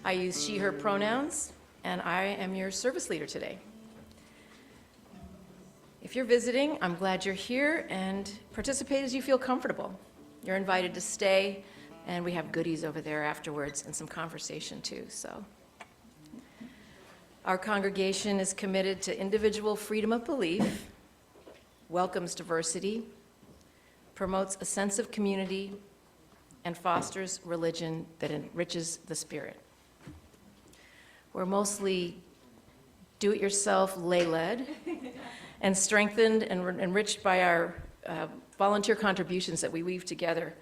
I use she, her pronouns, and I am your service leader today. If you're visiting, I'm glad you're here, and participate as you feel comfortable. You're invited to stay, and we have goodies over there afterwards and some conversation too. So, our congregation is committed to individual freedom of belief, welcomes diversity, promotes a sense of community, and fosters religion that enriches the spirit. We're mostly do-it-yourself, lay-led, and strengthened and enriched by our volunteer contributions that we weave together.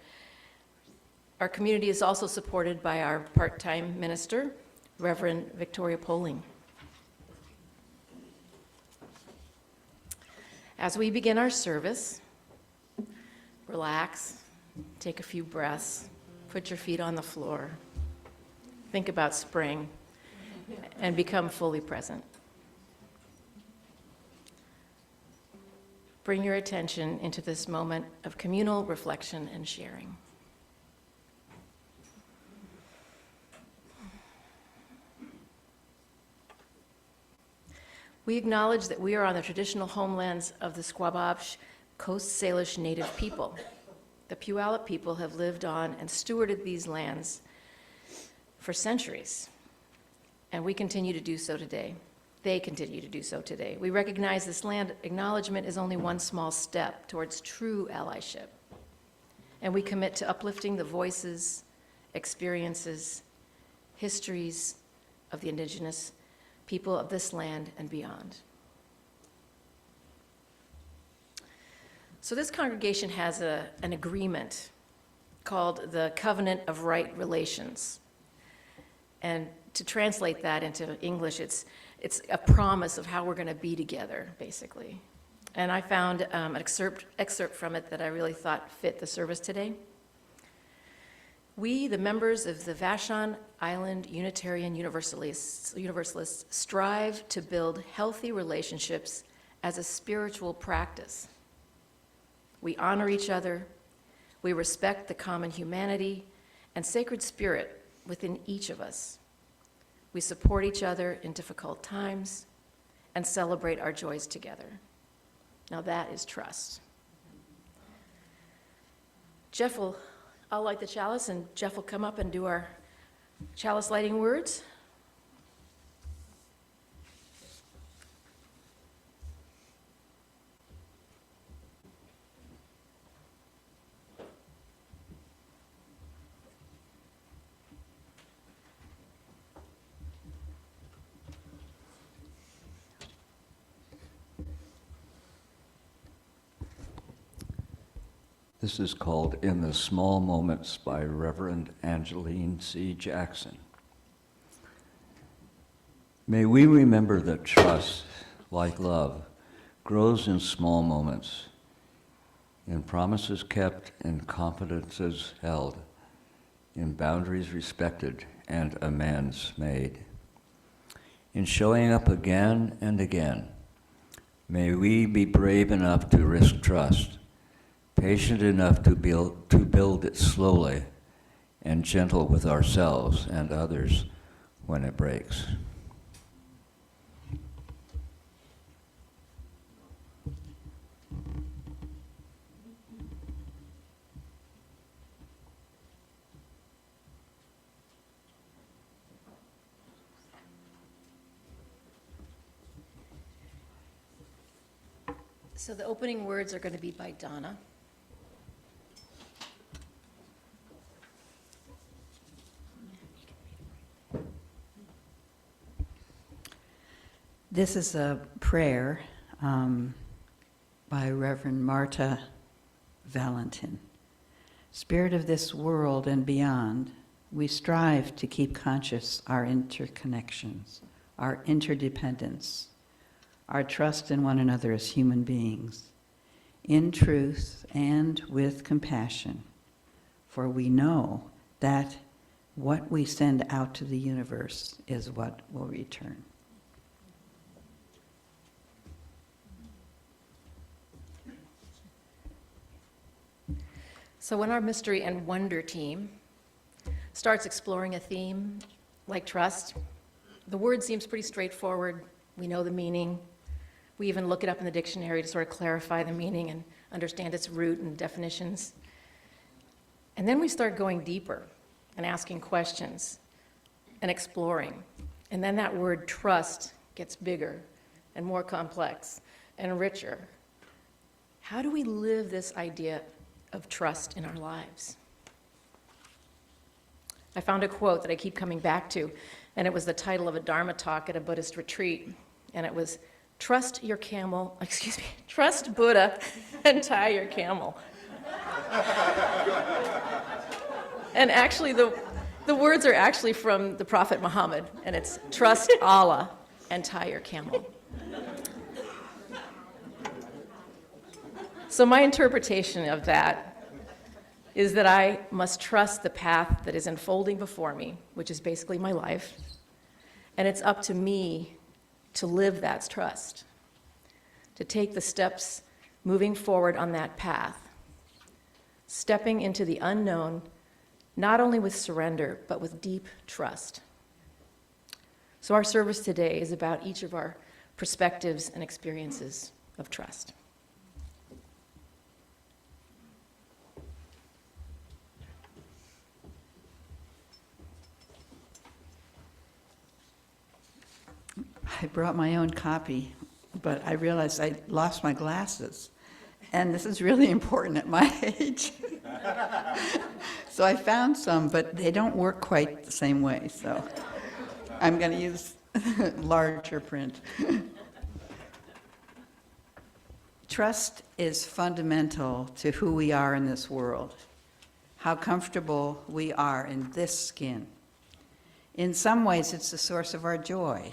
Our community is also supported by our part-time minister, Reverend Victoria Poling. As we begin our service, relax, take a few breaths, put your feet on the floor, think about spring, and become fully present. Bring your attention into this moment of communal reflection and sharing. We acknowledge that we are on the traditional homelands of the Squamish Coast Salish Native people. The Puyallup people have lived on and stewarded these lands for centuries, and we continue to do so today. They continue to do so today. We recognize this land acknowledgement is only one small step towards true allyship, and we commit to uplifting the voices, experiences, histories of the indigenous people of this land and beyond. So this congregation has an agreement called the Covenant of Right Relations. And to translate that into English, it's a promise of how we're going to be together, basically. And I found an excerpt from it that I really thought fit the service today. We, the members of the Vashon Island Unitarian Universalists, strive to build healthy relationships as a spiritual practice. We honor each other, we respect the common humanity and sacred spirit within each of us. We support each other in difficult times and celebrate our joys together. Now that is trust. I'll light the chalice, and Jeff will come up and do our chalice lighting words. This is called In the Small Moments by Reverend Angeline C. Jackson. May we remember that trust, like love, grows in small moments, in promises kept, in confidences held, in boundaries respected, and amends made. In showing up again and again, may we be brave enough to risk trust, patient enough to build it slowly, and gentle with ourselves and others when it breaks. So the opening words are going to be by Donna. This is a prayer by Reverend Marta Valentin. Spirit of this world and beyond, we strive to keep conscious our interconnections, our interdependence, our trust in one another as human beings, in truth and with compassion, for we know that what we send out to the universe is what will return. So when our Mystery and Wonder team starts exploring a theme, like trust, the word seems pretty straightforward. We know the meaning. We even look it up in the dictionary to sort of clarify the meaning and understand its root and definitions. And then we start going deeper and asking questions and exploring. And then that word trust gets bigger and more complex and richer. How do we live this idea of trust in our lives? I found a quote that I keep coming back to, and it was the title of a Dharma talk at a Buddhist retreat. And it was, trust Buddha and tie your camel. And actually, the words are actually from the Prophet Muhammad, and it's trust Allah and tie your camel. So my interpretation of that is that I must trust the path that is unfolding before me, which is basically my life, and it's up to me to live that trust, to take the steps moving forward on that path, stepping into the unknown, not only with surrender, but with deep trust. So our service today is about each of our perspectives and experiences of trust. I brought my own copy, but I realized I lost my glasses. And this is really important at my age. So I found some, but they don't work quite the same way. So I'm going to use larger print. Trust is fundamental to who we are in this world, how comfortable we are in this skin. In some ways, it's the source of our joy.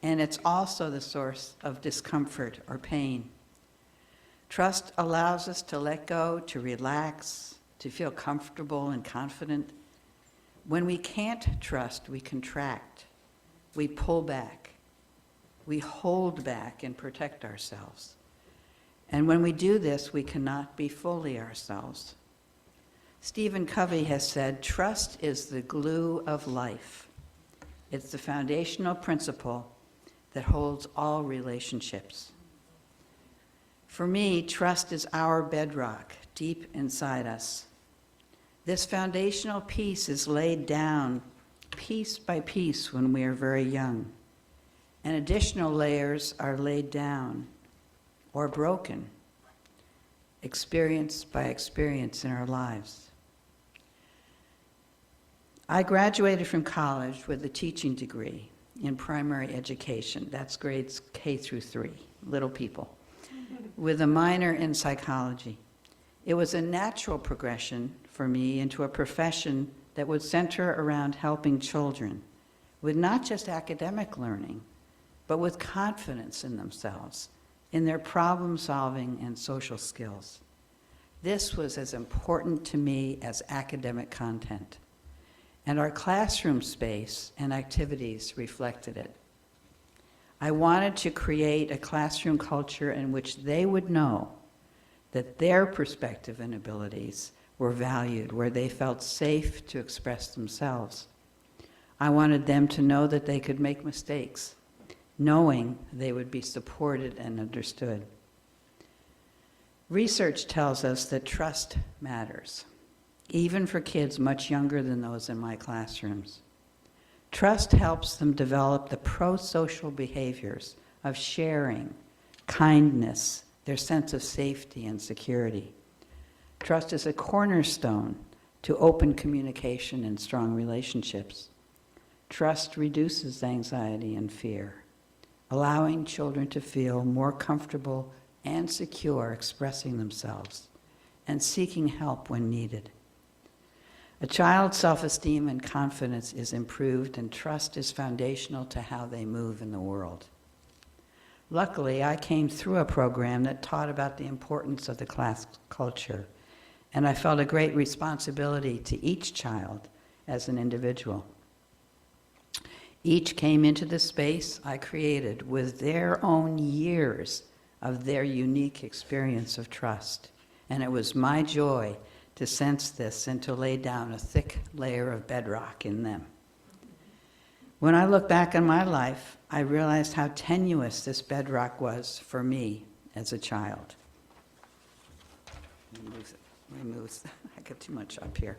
And it's also the source of discomfort or pain. Trust allows us to let go, to relax, to feel comfortable and confident. When we can't trust, we contract, we pull back, we hold back and protect ourselves. And when we do this, we cannot be fully ourselves. Stephen Covey has said, trust is the glue of life. It's the foundational principle that holds all relationships. For me, trust is our bedrock deep inside us. This foundational piece is laid down piece by piece when we are very young, and additional layers are laid down or broken, experience by experience in our lives. I graduated from college with a teaching degree in primary education. That's grades K through 3, little people, with a minor in psychology. It was a natural progression for me into a profession that would center around helping children with not just academic learning, but with confidence in themselves, in their problem solving and social skills. This was as important to me as academic content. And our classroom space and activities reflected it. I wanted to create a classroom culture in which they would know that their perspective and abilities were valued, where they felt safe to express themselves. I wanted them to know that they could make mistakes, knowing they would be supported and understood. Research tells us that trust matters, even for kids much younger than those in my classrooms. Trust helps them develop the pro-social behaviors of sharing, kindness, their sense of safety and security. Trust is a cornerstone to open communication and strong relationships. Trust reduces anxiety and fear, allowing children to feel more comfortable and secure expressing themselves and seeking help when needed. A child's self-esteem and confidence is improved, and trust is foundational to how they move in the world. Luckily, I came through a program that taught about the importance of the class culture, and I felt a great responsibility to each child as an individual. Each came into the space I created with their own years of their unique experience of trust, and it was my joy to sense this and to lay down a thick layer of bedrock in them. When I look back on my life, I realized how tenuous this bedrock was for me as a child. I get too much up here.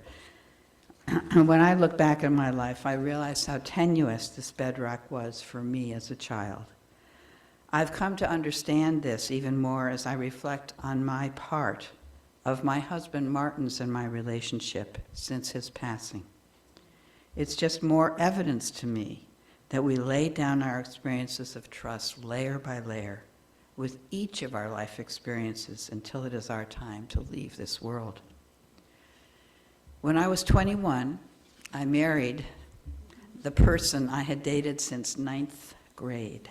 When I look back on my life, I realized how tenuous this bedrock was for me as a child. I've come to understand this even more as I reflect on my part of my husband Martin's and my relationship since his passing. It's just more evidence to me that we lay down our experiences of trust layer by layer with each of our life experiences until it is our time to leave this world. When I was 21, I married the person I had dated since 9th grade.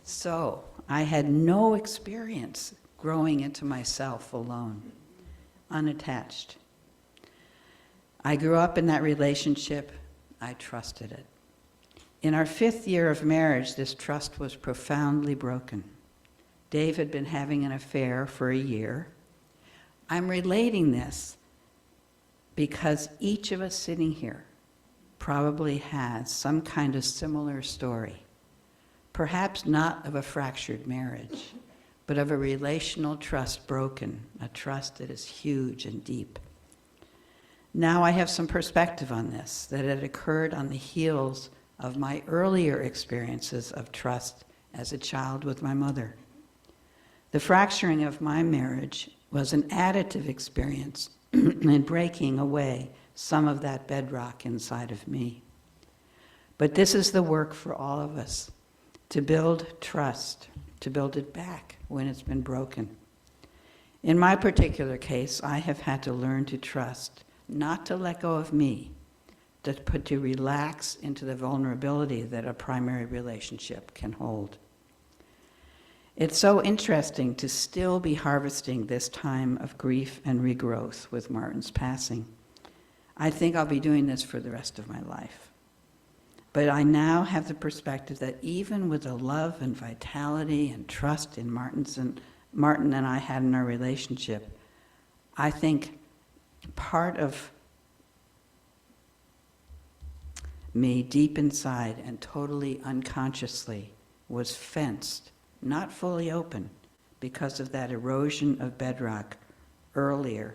So I had no experience growing into myself alone, unattached. I grew up in that relationship. I trusted it. In our 5th year of marriage, this trust was profoundly broken. Dave had been having an affair for a year. I'm relating this because each of us sitting here probably has some kind of similar story. Perhaps not of a fractured marriage, but of a relational trust broken, a trust that is huge and deep. Now I have some perspective on this, that it occurred on the heels of my earlier experiences of trust as a child with my mother. The fracturing of my marriage was an additive experience in breaking away some of that bedrock inside of me. But this is the work for all of us, to build trust, to build it back when it's been broken. In my particular case, I have had to learn to trust, not to let go of me, but to relax into the vulnerability that a primary relationship can hold. It's so interesting to still be harvesting this time of grief and regrowth with Martin's passing. I think I'll be doing this for the rest of my life. But I now have the perspective that even with the love and vitality and trust in Martin and I had in our relationship, I think part of me deep inside and totally unconsciously was fenced, not fully open, because of that erosion of bedrock earlier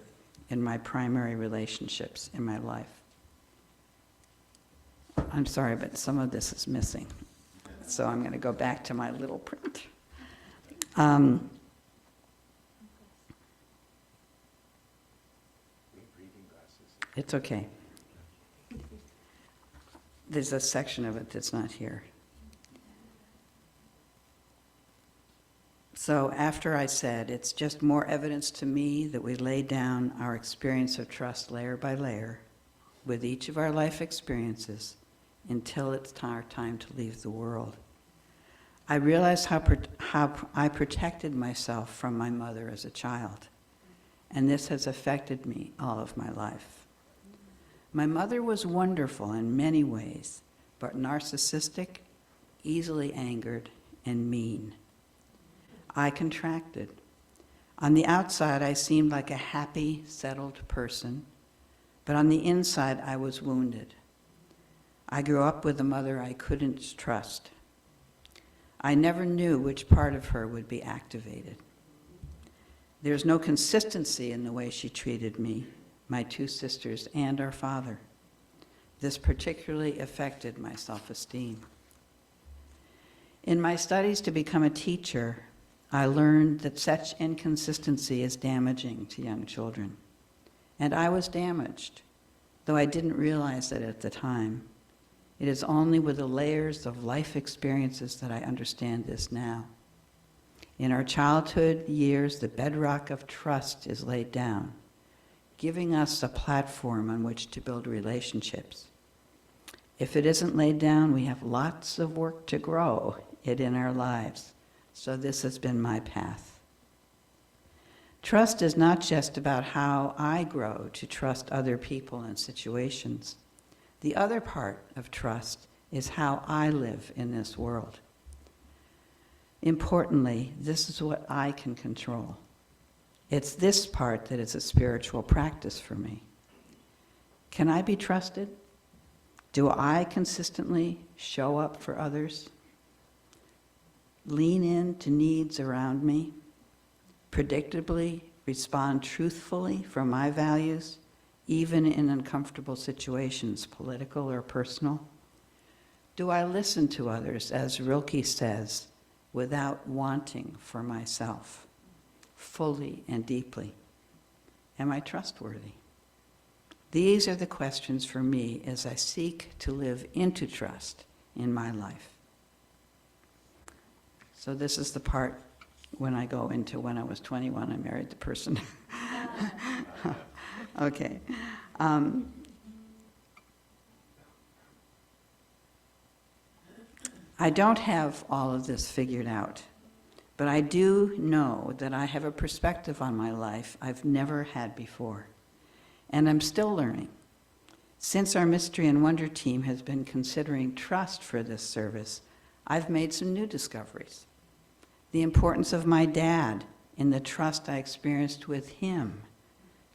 in my primary relationships in my life. I'm sorry, but some of this is missing. So I'm going to go back to my little print. It's okay. There's a section of it that's not here. So after I said, it's just more evidence to me that we lay down our experience of trust layer by layer with each of our life experiences until it's our time to leave the world. I realized how I protected myself from my mother as a child, and this has affected me all of my life. My mother was wonderful in many ways, but narcissistic, easily angered, and mean. I contracted. On the outside, I seemed like a happy, settled person, but on the inside, I was wounded. I grew up with a mother I couldn't trust. I never knew which part of her would be activated. There's no consistency in the way she treated me, my 2 sisters, and our father. This particularly affected my self-esteem. In my studies to become a teacher, I learned that such inconsistency is damaging to young children. And I was damaged, though I didn't realize it at the time. It is only with the layers of life experiences that I understand this now. In our childhood years, the bedrock of trust is laid down, giving us a platform on which to build relationships. If it isn't laid down, we have lots of work to grow it in our lives. So this has been my path. Trust is not just about how I grow to trust other people and situations. The other part of trust is how I live in this world. Importantly, this is what I can control. It's this part that is a spiritual practice for me. Can I be trusted? Do I consistently show up for others? Lean in to needs around me? Predictably respond truthfully for my values, even in uncomfortable situations, political or personal? Do I listen to others, as Rilke says, without wanting for myself, fully and deeply? Am I trustworthy? These are the questions for me as I seek to live into trust in my life. So this is the part when I go into when I was 21, I married the person. Okay. I don't have all of this figured out, but I do know that I have a perspective on my life I've never had before, and I'm still learning. Since our Mystery and Wonder team has been considering trust for this service, I've made some new discoveries. The importance of my dad in the trust I experienced with him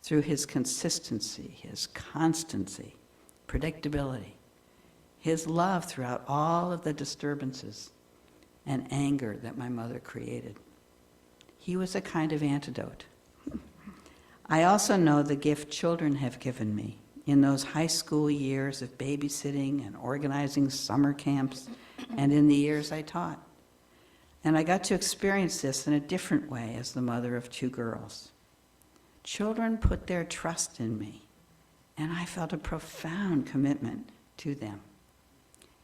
through his consistency, his constancy, predictability, his love throughout all of the disturbances and anger that my mother created. He was a kind of antidote. I also know the gift children have given me in those high school years of babysitting and organizing summer camps, and in the years I taught. And I got to experience this in a different way as the mother of 2 girls. Children put their trust in me, and I felt a profound commitment to them.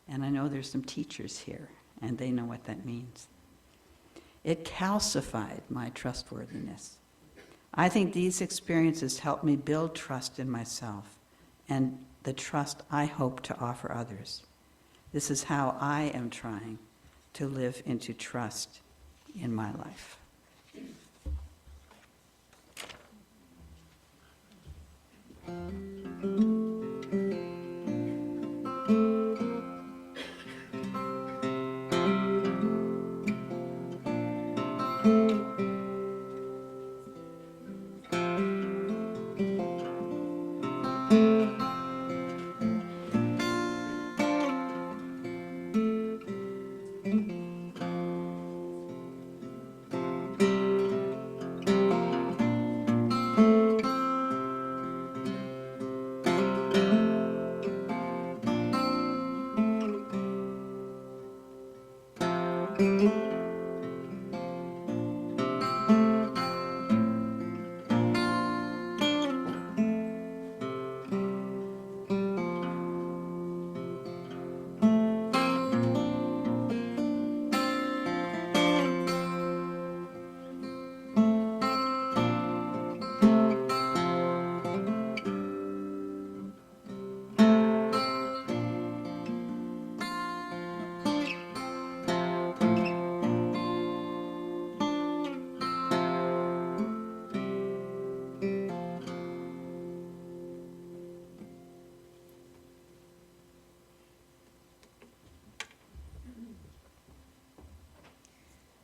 And I know there's some teachers here, and they know what that means. It calcified my trustworthiness. I think these experiences helped me build trust in myself and the trust I hope to offer others. This is how I am trying to live into trust in my life.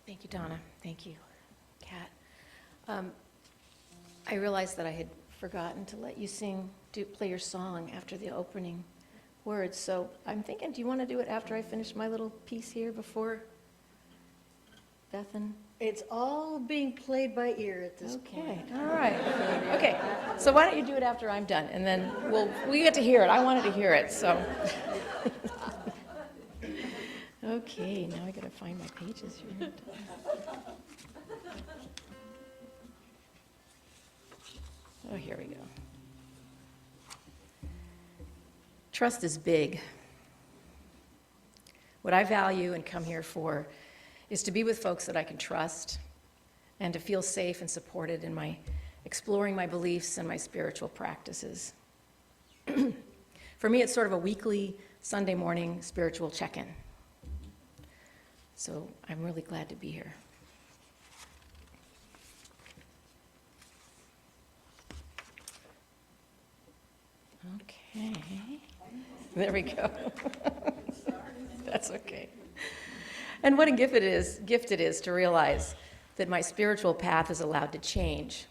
Thank you, Donna. Thank you, Kat. I realized that I had forgotten to let you play your song after the opening words. So I'm thinking, do you want to do it after I finish my little piece here before Bethan? It's all being played by ear at this point. Okay, all right. Okay, so why don't you do it after I'm done, and then we get to hear it. I wanted to hear it, so. Okay, now I gotta find my pages here. Oh, here we go. Trust is big. What I value and come here for is to be with folks that I can trust and to feel safe and supported in my exploring my beliefs and my spiritual practices. For me, it's sort of a weekly Sunday morning spiritual check-in. So I'm really glad to be here. Okay. There we go. That's okay. And what a gift it is to realize that my spiritual path is allowed to change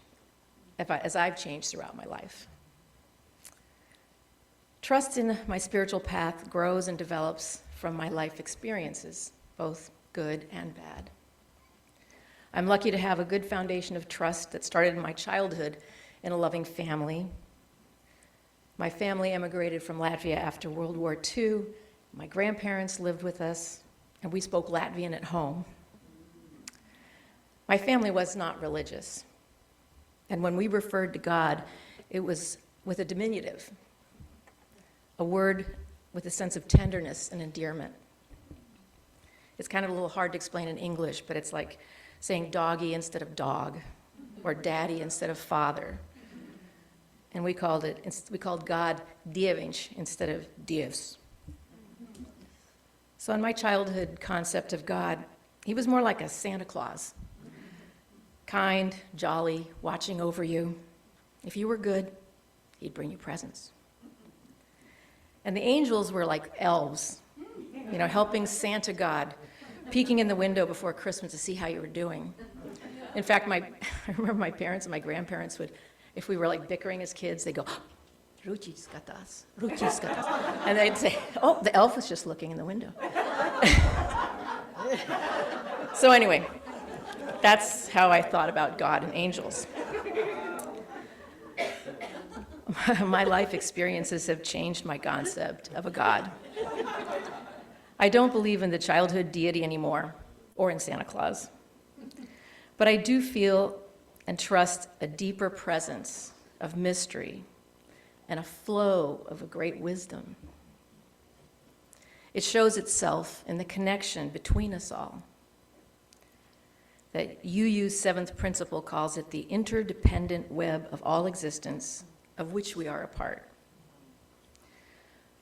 as I've changed throughout my life. Trust in my spiritual path grows and develops from my life experiences, both good and bad. I'm lucky to have a good foundation of trust that started in my childhood in a loving family. My family emigrated from Latvia after World War II. My grandparents lived with us, and we spoke Latvian at home. My family was not religious, and when we referred to God, it was with a diminutive, a word with a sense of tenderness and endearment. It's kind of a little hard to explain in English, but it's like saying doggy instead of dog, or daddy instead of father. And we called God Dieviņš instead of Dievs. So in my childhood concept of God, he was more like a Santa Claus. Kind, jolly, watching over you. If you were good, he'd bring you presents. And the angels were like elves, helping Santa God, peeking in the window before Christmas to see how you were doing. In fact, I remember my parents and my grandparents would, if we were like bickering as kids, they'd go, Ruchis skatas, Ruchis skatas. And they'd say, oh, the elf was just looking in the window. So anyway, that's how I thought about God and angels. My life experiences have changed my concept of a God. I don't believe in the childhood deity anymore, or in Santa Claus. But I do feel and trust a deeper presence of mystery and a flow of a great wisdom. It shows itself in the connection between us all. That UU's seventh principle calls it the interdependent web of all existence, of which we are a part.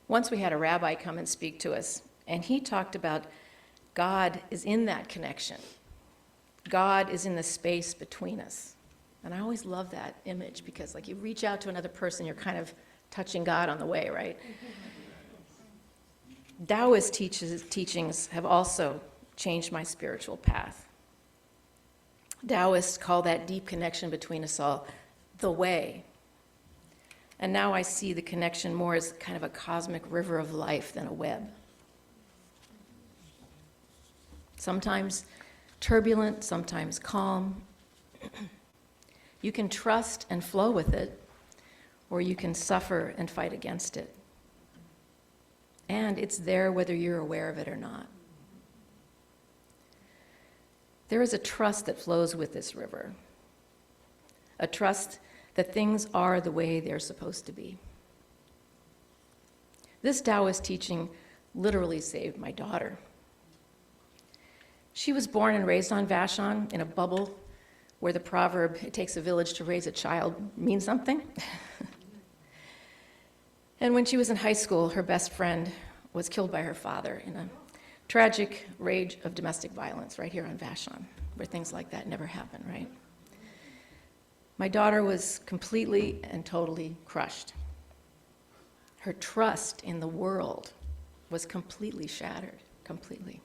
Once we had a rabbi come and speak to us, and he talked about God is in that connection. God is in the space between us. And I always love that image because like you reach out to another person, you're kind of touching God on the way, right? Taoist teachings have also changed my spiritual path. Taoists call that deep connection between us all the way. And now I see the connection more as kind of a cosmic river of life than a web. Sometimes turbulent, sometimes calm. You can trust and flow with it, or you can suffer and fight against it. And it's there whether you're aware of it or not. There is a trust that flows with this river, a trust that things are the way they're supposed to be. This Taoist teaching literally saved my daughter. She was born and raised on Vashon in a bubble where the proverb, it takes a village to raise a child, means something. And when she was in high school, her best friend was killed by her father in a tragic rage of domestic violence right here on Vashon, where things like that never happen, right? My daughter was completely and totally crushed. Her trust in the world was completely shattered, completely.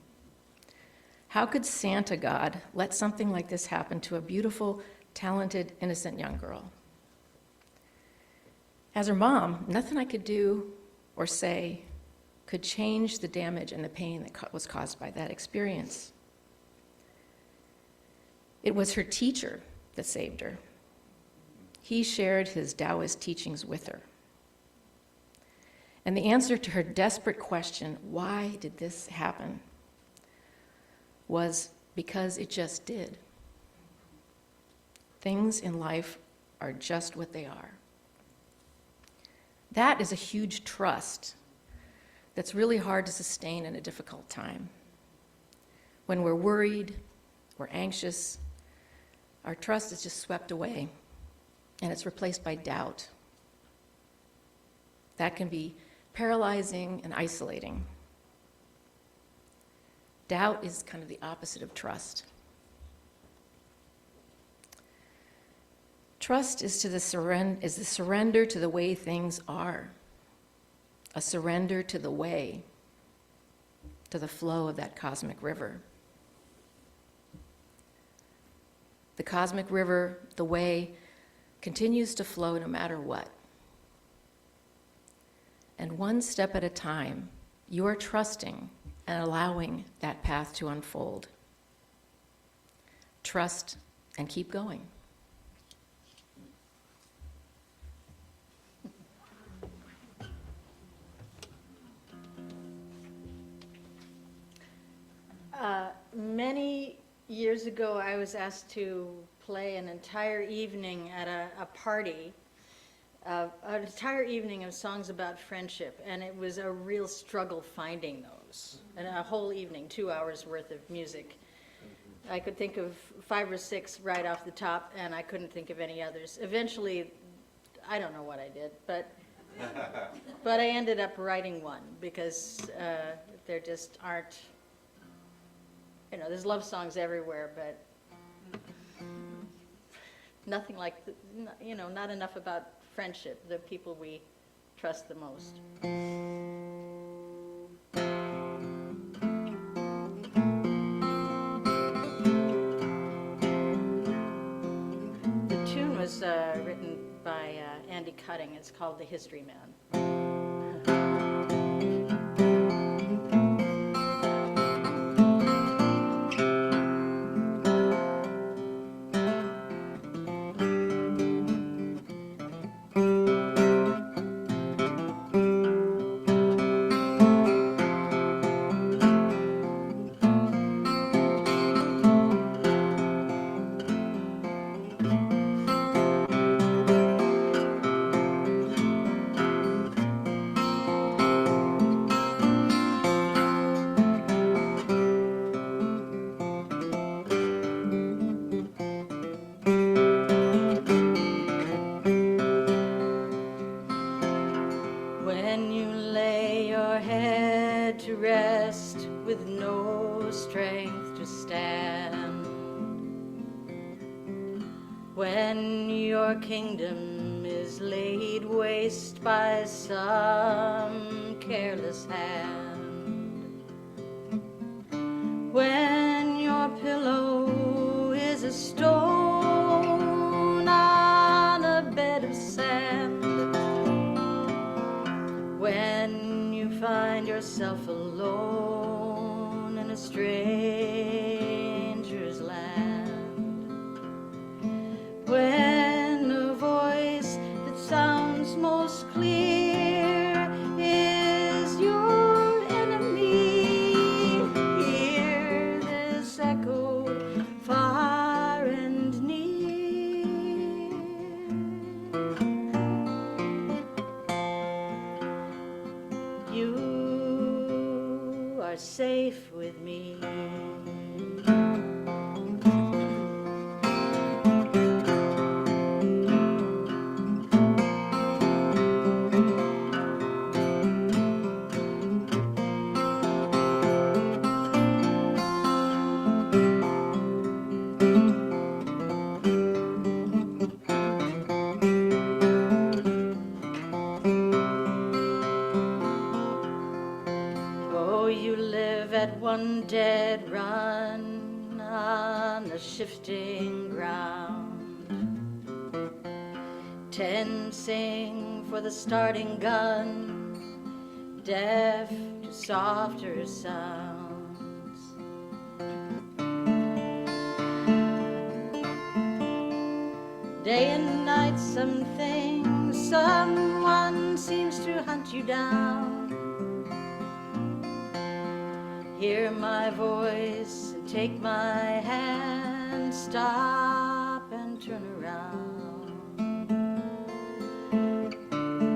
How could Santa God let something like this happen to a beautiful, talented, innocent young girl? As her mom, nothing I could do or say could change the damage and the pain that was caused by that experience. It was her teacher that saved her. He shared his Taoist teachings with her. And the answer to her desperate question, why did this happen, was because it just did. Things in life are just what they are. That is a huge trust that's really hard to sustain in a difficult time. When we're worried, we're anxious, our trust is just swept away, and it's replaced by doubt. That can be paralyzing and isolating. Doubt is kind of the opposite of trust. Trust is the surrender to the way things are, a surrender to the way, to the flow of that cosmic river. The cosmic river, the way, continues to flow no matter what. And one step at a time, you are trusting and allowing that path to unfold. Trust and keep going. Many years ago, I was asked to play an entire evening at a party, an entire evening of songs about friendship, and it was a real struggle finding those. And a whole evening, 2 hours worth of music. I could think of 5 or 6 right off the top, and I couldn't think of any others. Eventually, I don't know what I did, but I ended up writing one because there just aren't. There's love songs everywhere, but nothing like, not enough about friendship, the people we trust the most. The tune was written by Andy Cutting. It's called The History Man. When you lay your head to rest with no strength to stand, when your kingdom is laid waste by some careless hand, when your pillow is a stone on a bed of sand, when you find yourself alone in a stranger's land, when the voice that sounds most clear is your enemy, hear this echo far and near. You are safe with me. Oh, you live at one dead run on the shifting ground, tensing for the starting gun, deaf to softer sounds. Day and night, someone seems to hunt you down. Hear my voice and take my hand, stop and turn around.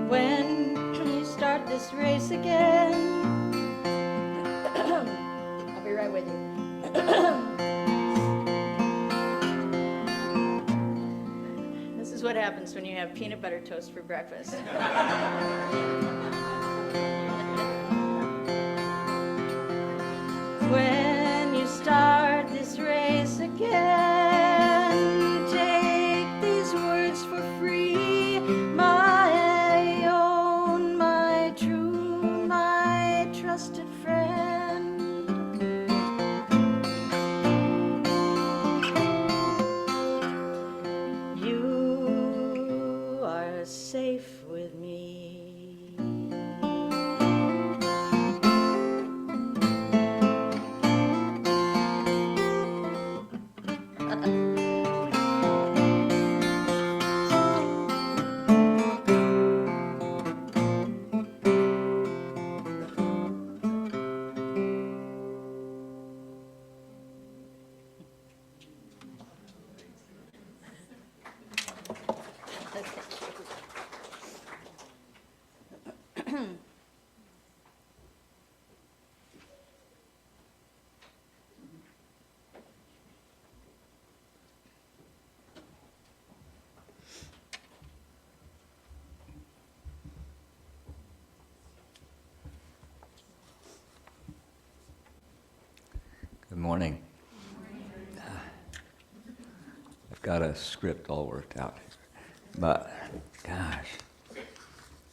When you start this race again, I'll be right with you. This is what happens when you have peanut butter toast for breakfast. When you start this race again, take these words for free, my own, my true, my trusted friend. You are safe with me. Good morning. I've got a script all worked out. But, gosh,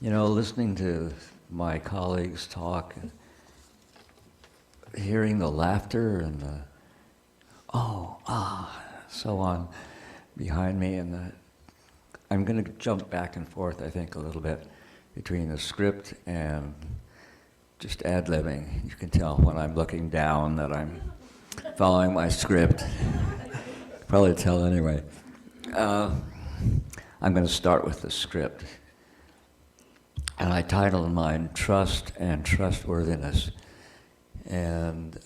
you know, listening to my colleagues talk and hearing the laughter and the so on behind me, and I'm going to jump back and forth, I think, a little bit between the script and just ad-libbing. You can tell when I'm looking down that I'm following my script. Probably tell anyway. I'm going to start with the script. And I titled mine Trust and Trustworthiness. And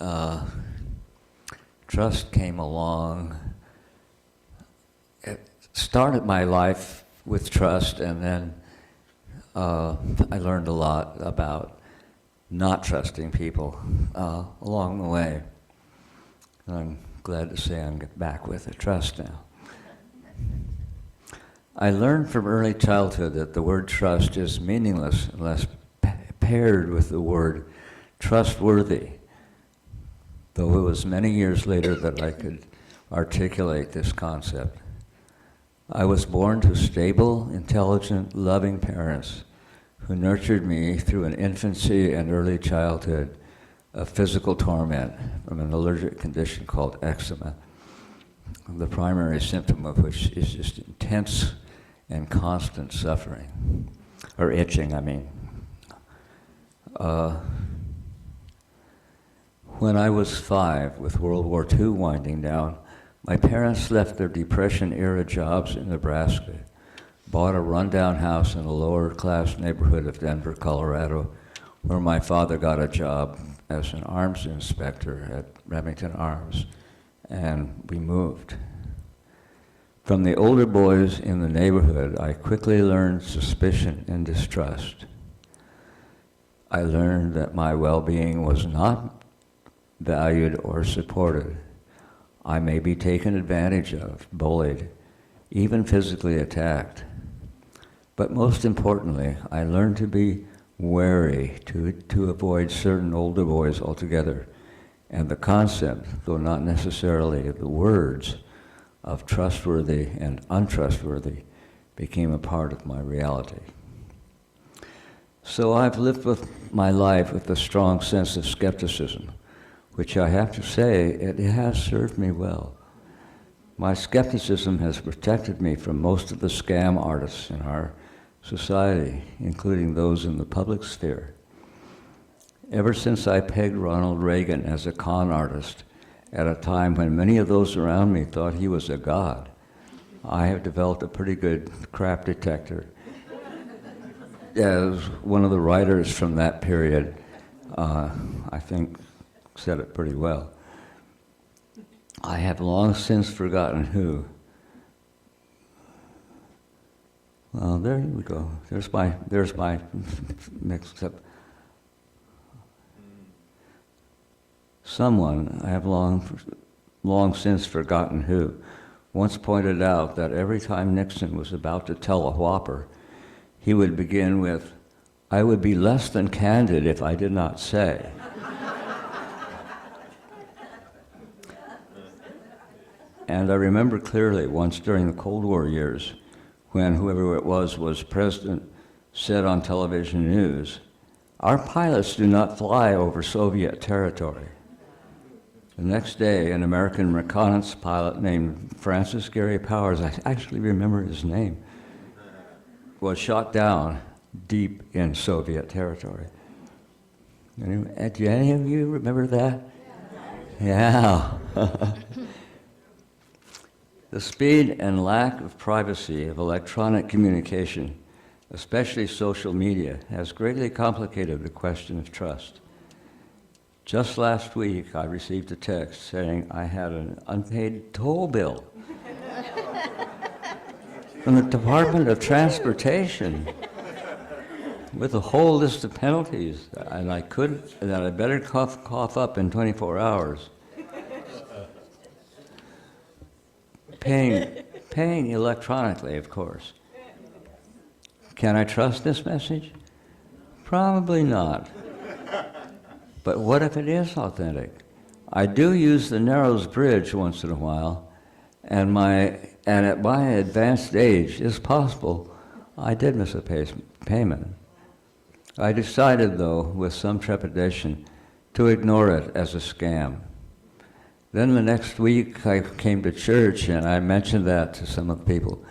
trust came along. It started my life with trust, and then I learned a lot about not trusting people along the way. And I'm glad to say I'm back with the trust now. I learned from early childhood that the word trust is meaningless unless paired with the word trustworthy, though it was many years later that I could articulate this concept. I was born to stable, intelligent, loving parents who nurtured me through an infancy and early childhood of physical torment from an allergic condition called eczema, the primary symptom of which is just intense and constant suffering, or itching, I mean. When I was 5, with World War II winding down, my parents left their Depression-era jobs in Nebraska, bought a rundown house in a lower-class neighborhood of Denver, Colorado, where my father got a job as an arms inspector at Remington Arms, and we moved. From the older boys in the neighborhood, I quickly learned suspicion and distrust. I learned that my well-being was not valued or supported. I may be taken advantage of, bullied, even physically attacked. But most importantly, I learned to be wary, to avoid certain older boys altogether, and the concept, though not necessarily the words, of trustworthy and untrustworthy became a part of my reality. So I've lived with my life with a strong sense of skepticism, which I have to say, it has served me well. My skepticism has protected me from most of the scam artists in our society, including those in the public sphere. Ever since I pegged Ronald Reagan as a con artist at a time when many of those around me thought he was a god, I have developed a pretty good crap detector. As one of the writers from that period, I think, said it pretty well. I have long since forgotten who. Well, there we go. There's my mixed up. Someone, I have long since forgotten who, once pointed out that every time Nixon was about to tell a whopper, he would begin with, "I would be less than candid if I did not say." And I remember clearly once during the Cold War years, when whoever it was president, said on television news, "Our pilots do not fly over Soviet territory." The next day, an American reconnaissance pilot named Francis Gary Powers, I actually remember his name, was shot down deep in Soviet territory. Anyway, do any of you remember that? Yeah. The speed and lack of privacy of electronic communication, especially social media, has greatly complicated the question of trust. Just last week, I received a text saying I had an unpaid toll bill from the Department of Transportation with a whole list of penalties, and that I better cough up in 24 hours. Paying electronically, of course. Can I trust this message? Probably not. But what if it is authentic? I do use the Narrows Bridge once in a while, and at my advanced age, it's possible I did miss a payment. I decided, though, with some trepidation, to ignore it as a scam. Then the next week I came to church and I mentioned that to some of the people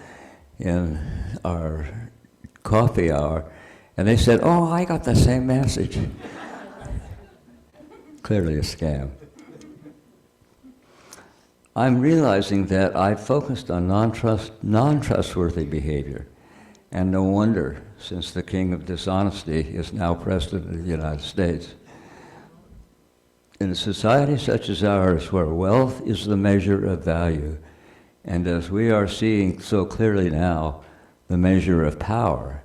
in our coffee hour, and they said, "Oh, I got the same message." Clearly a scam. I'm realizing that I focused on non-trustworthy behavior, and no wonder, since the king of dishonesty is now president of the United States. In a society such as ours, where wealth is the measure of value, and as we are seeing so clearly now, the measure of power,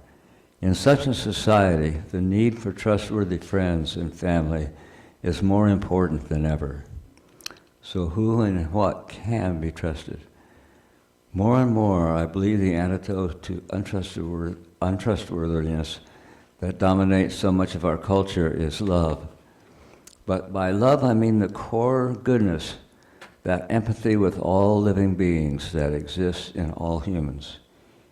in such a society, the need for trustworthy friends and family is more important than ever. So who and what can be trusted? More and more, I believe the antidote to untrustworthiness that dominates so much of our culture is love. But by love, I mean the core goodness, that empathy with all living beings that exists in all humans.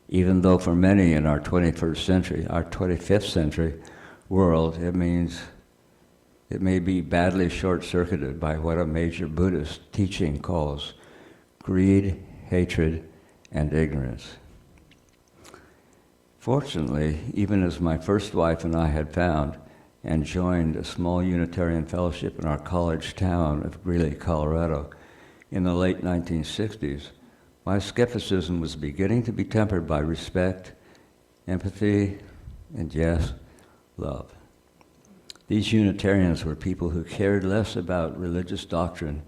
Even though for many in our 21st century, our 25th century world, it may be badly short-circuited by what a major Buddhist teaching calls greed, hatred, and ignorance. Fortunately, even as my first wife and I had found and joined a small Unitarian fellowship in our college town of Greeley, Colorado, in the late 1960s, my skepticism was beginning to be tempered by respect, empathy, and yes, love. These Unitarians were people who cared less about religious doctrine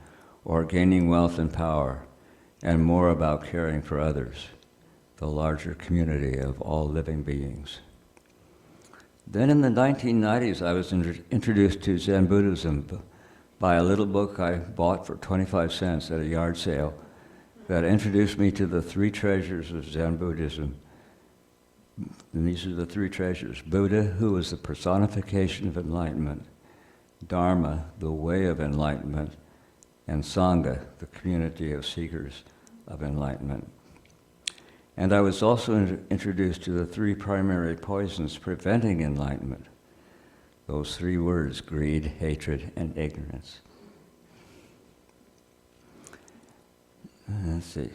or gaining wealth and power, and more about caring for others, the larger community of all living beings. Then in the 1990s, I was introduced to Zen Buddhism by a little book I bought for 25 cents at a yard sale that introduced me to the three treasures of Zen Buddhism. And these are the three treasures: Buddha, who is the personification of enlightenment; Dharma, the way of enlightenment; and Sangha, the community of seekers of enlightenment. And I was also introduced to the three primary poisons preventing enlightenment. Those three words: greed, hatred, and ignorance. Let's see.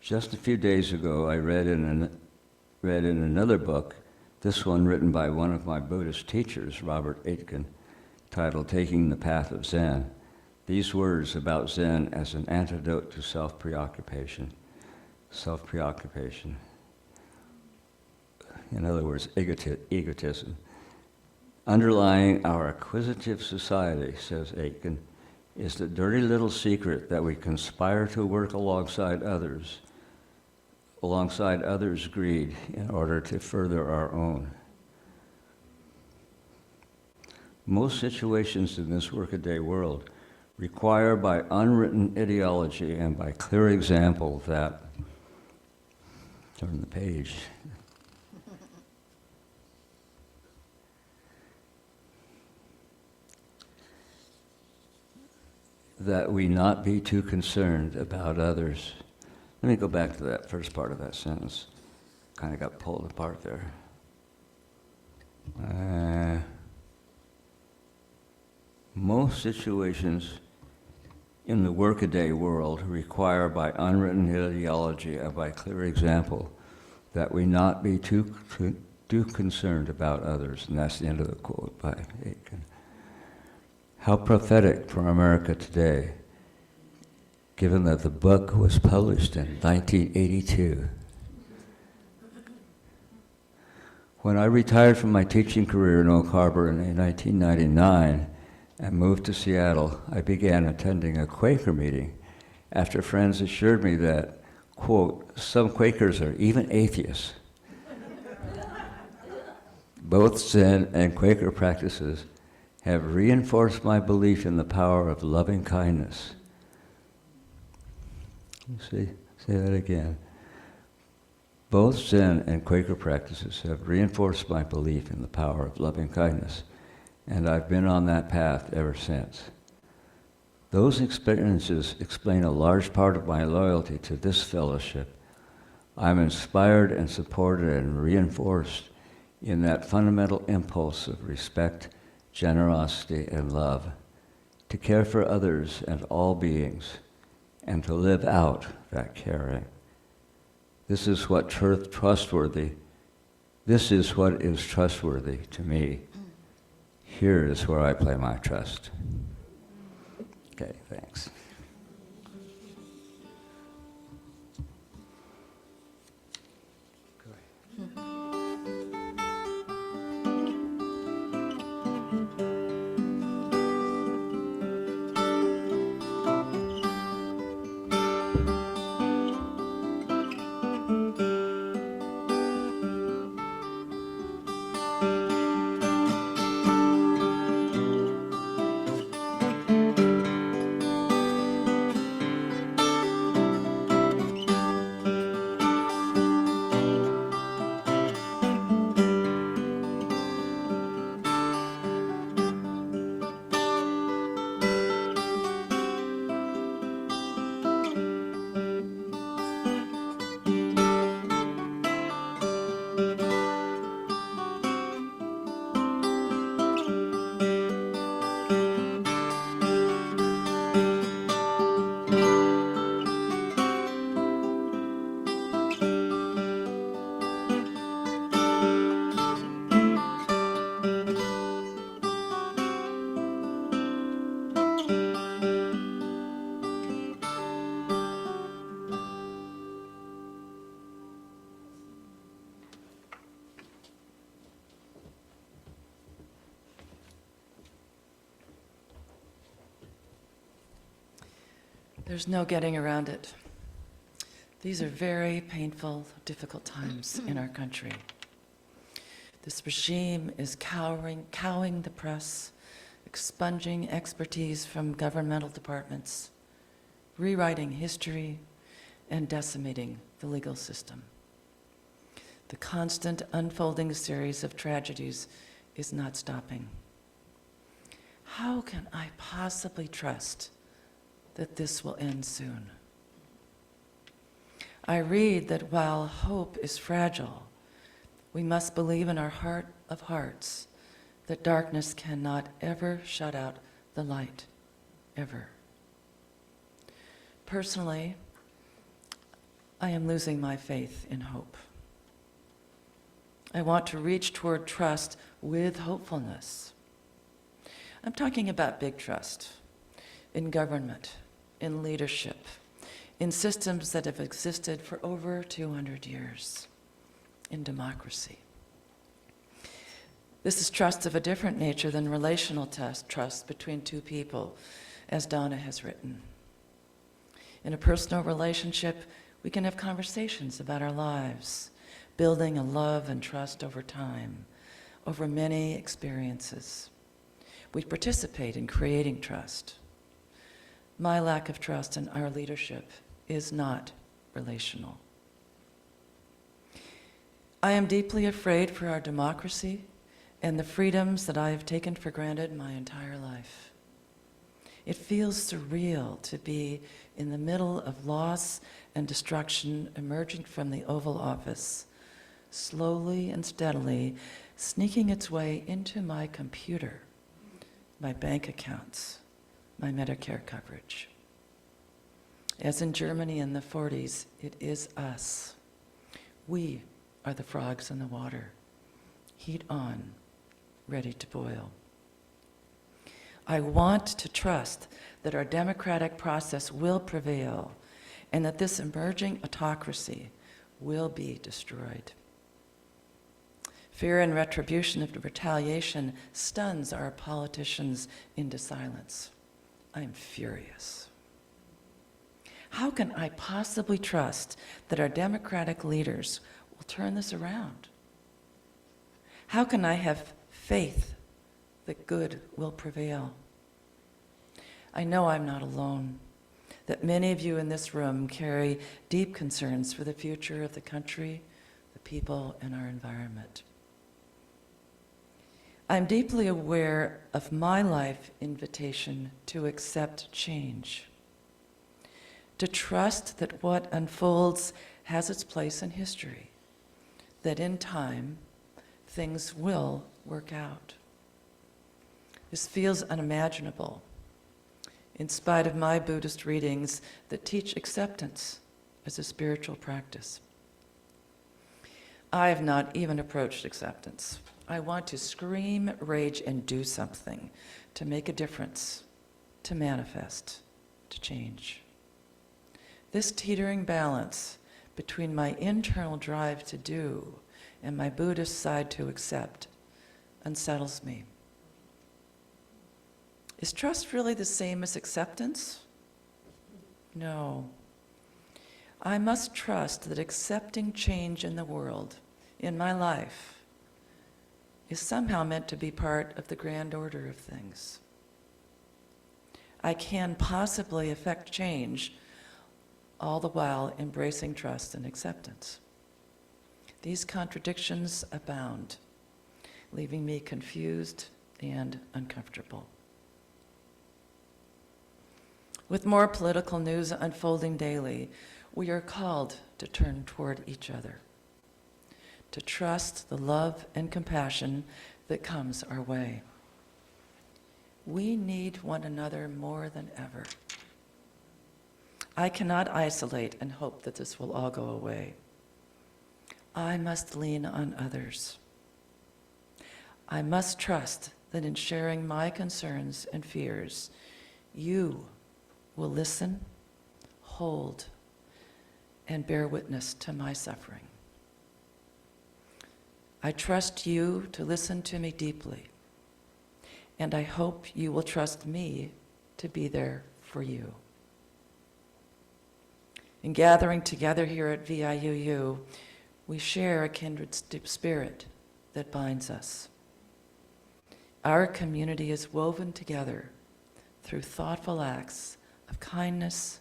Just a few days ago, I read in another book, this one written by one of my Buddhist teachers, Robert Aitken, titled Taking the Path of Zen, these words about Zen as an antidote to self-preoccupation. Self-preoccupation. In other words, egotism. Underlying our acquisitive society, says Aitken, is the dirty little secret that we conspire to work alongside others' greed in order to further our own. Most situations in this workaday world require by unwritten ideology and by clear example that, turn the page, that we not be too concerned about others. Let me go back to that first part of that sentence. Kind of got pulled apart there. Most situations in the workaday world require by unwritten ideology and by clear example that we not be too concerned about others. And that's the end of the quote by Aitken. How prophetic for America today, given that the book was published in 1982. When I retired from my teaching career in Oak Harbor in 1999 and moved to Seattle, I began attending a Quaker meeting after friends assured me that, quote, some Quakers are even atheists. Both Zen and Quaker practices have reinforced my belief in the power of loving kindness. Say that again. Both Zen and Quaker practices have reinforced my belief in the power of loving kindness and I've been on that path ever since. Those experiences explain a large part of my loyalty to this fellowship. I'm inspired and supported and reinforced in that fundamental impulse of respect, generosity, and love, to care for others and all beings, and to live out that caring. This is what is trustworthy to me. Here is where I play my trust. Okay, thanks. There's no getting around it. These are very painful, difficult times in our country. This regime is cowing the press, expunging expertise from governmental departments, rewriting history, and decimating the legal system. The constant unfolding series of tragedies is not stopping. How can I possibly trust that this will end soon? I read that while hope is fragile, we must believe in our heart of hearts that darkness cannot ever shut out the light, ever. Personally, I am losing my faith in hope. I want to reach toward trust with hopefulness. I'm talking about big trust in government, in leadership, in systems that have existed for over 200 years, in democracy. This is trust of a different nature than relational trust between two people, as Donna has written. In a personal relationship, we can have conversations about our lives, building a love and trust over time, over many experiences. We participate in creating trust. My lack of trust in our leadership is not relational. I am deeply afraid for our democracy and the freedoms that I have taken for granted my entire life. It feels surreal to be in the middle of loss and destruction emerging from the Oval Office, slowly and steadily sneaking its way into my computer, my bank accounts, my Medicare coverage. As in Germany in the 40s, it is us. We are the frogs in the water, heat on, ready to boil. I want to trust that our democratic process will prevail and that this emerging autocracy will be destroyed. Fear and retribution of retaliation stuns our politicians into silence. I am furious. How can I possibly trust that our democratic leaders will turn this around? How can I have faith that good will prevail? I know I'm not alone, that many of you in this room carry deep concerns for the future of the country, the people, and our environment. I'm deeply aware of my life invitation to accept change, to trust that what unfolds has its place in history, that in time things will work out. This feels unimaginable, in spite of my Buddhist readings that teach acceptance as a spiritual practice. I have not even approached acceptance. I want to scream, rage, and do something to make a difference, to manifest, to change. This teetering balance between my internal drive to do and my Buddhist side to accept unsettles me. Is trust really the same as acceptance? No. I must trust that accepting change in the world, in my life, is somehow meant to be part of the grand order of things. I can possibly affect change, all the while embracing trust and acceptance. These contradictions abound, leaving me confused and uncomfortable. With more political news unfolding daily, we are called to turn toward each other, to trust the love and compassion that comes our way. We need one another more than ever. I cannot isolate and hope that this will all go away. I must lean on others. I must trust that in sharing my concerns and fears, you will listen, hold, and bear witness to my suffering. I trust you to listen to me deeply, and I hope you will trust me to be there for you. In gathering together here at VIUU, we share a kindred spirit that binds us. Our community is woven together through thoughtful acts of kindness,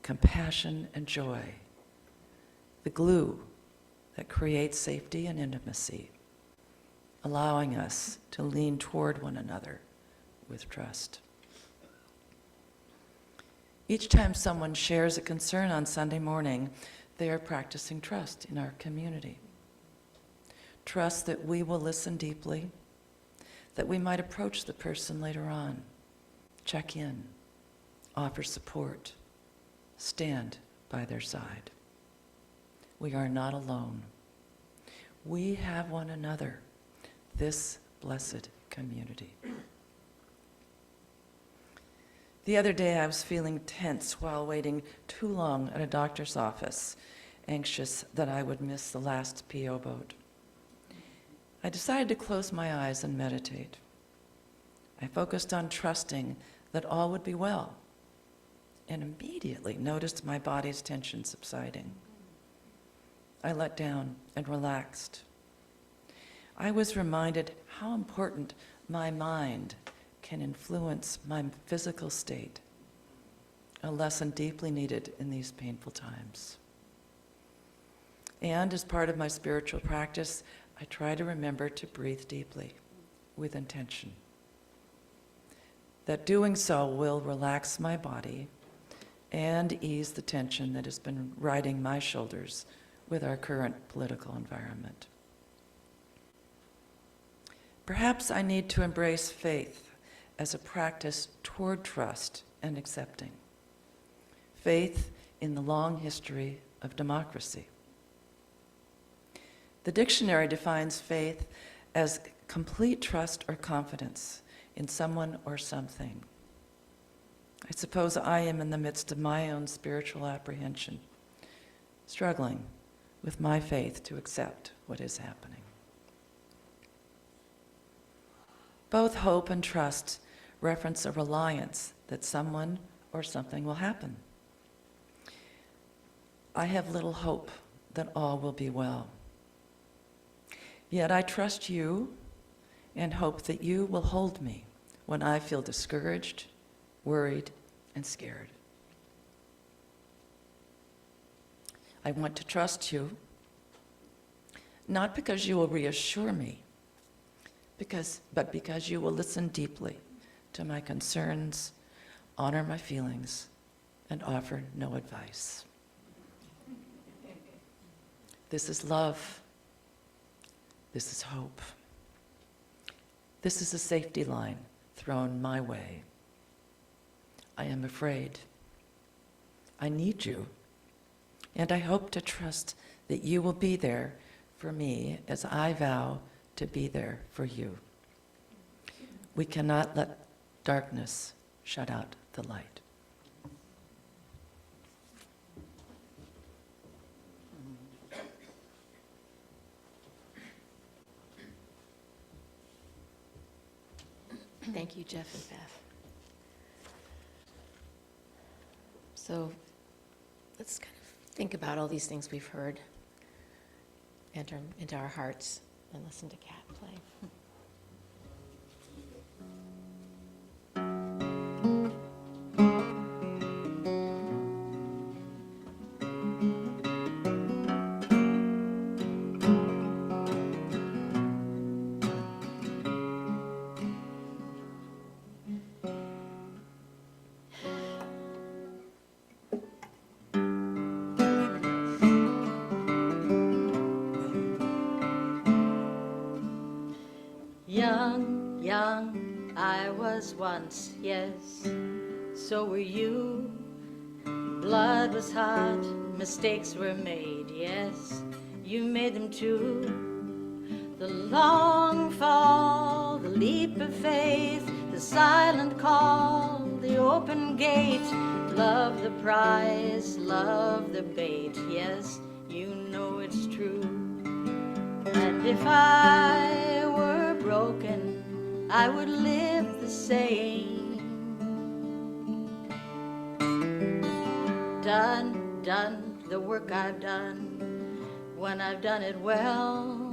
compassion, and joy, the glue that creates safety and intimacy, allowing us to lean toward one another with trust. Each time someone shares a concern on Sunday morning, they are practicing trust in our community. Trust that we will listen deeply, that we might approach the person later on, check in, offer support, stand by their side. We are not alone. We have one another, this blessed community. The other day I was feeling tense while waiting too long at a doctor's office, anxious that I would miss the last PO boat. I decided to close my eyes and meditate. I focused on trusting that all would be well, and immediately noticed my body's tension subsiding. I let down and relaxed. I was reminded how important my mind can influence my physical state, a lesson deeply needed in these painful times. And as part of my spiritual practice, I try to remember to breathe deeply with intention. That doing so will relax my body and ease the tension that has been riding my shoulders with our current political environment. Perhaps I need to embrace faith as a practice toward trust and accepting. Faith in the long history of democracy. The dictionary defines faith as complete trust or confidence in someone or something. I suppose I am in the midst of my own spiritual apprehension, struggling with my faith to accept what is happening. Both hope and trust reference a reliance that someone or something will happen. I have little hope that all will be well. Yet I trust you and hope that you will hold me when I feel discouraged, worried, and scared. I want to trust you, not because you will reassure me, but because you will listen deeply to my concerns, honor my feelings, and offer no advice. This is love. This is hope. This is a safety line thrown my way. I am afraid. I need you. And I hope to trust that you will be there for me as I vow to be there for you. We cannot let darkness shut out the light. Thank you, Jeff and Beth. So let's kind of think about all these things we've heard, enter into our hearts, and listen to Kat play. Young, I was once, yes, so were you. Blood was hot, mistakes were made, yes, you made them too. The long fall, the leap of faith, the silent call, the open gate. Love the prize, love the bait, yes, you know it's true. And if I were broken, I would live the same. Done the work I've done, when I've done it well.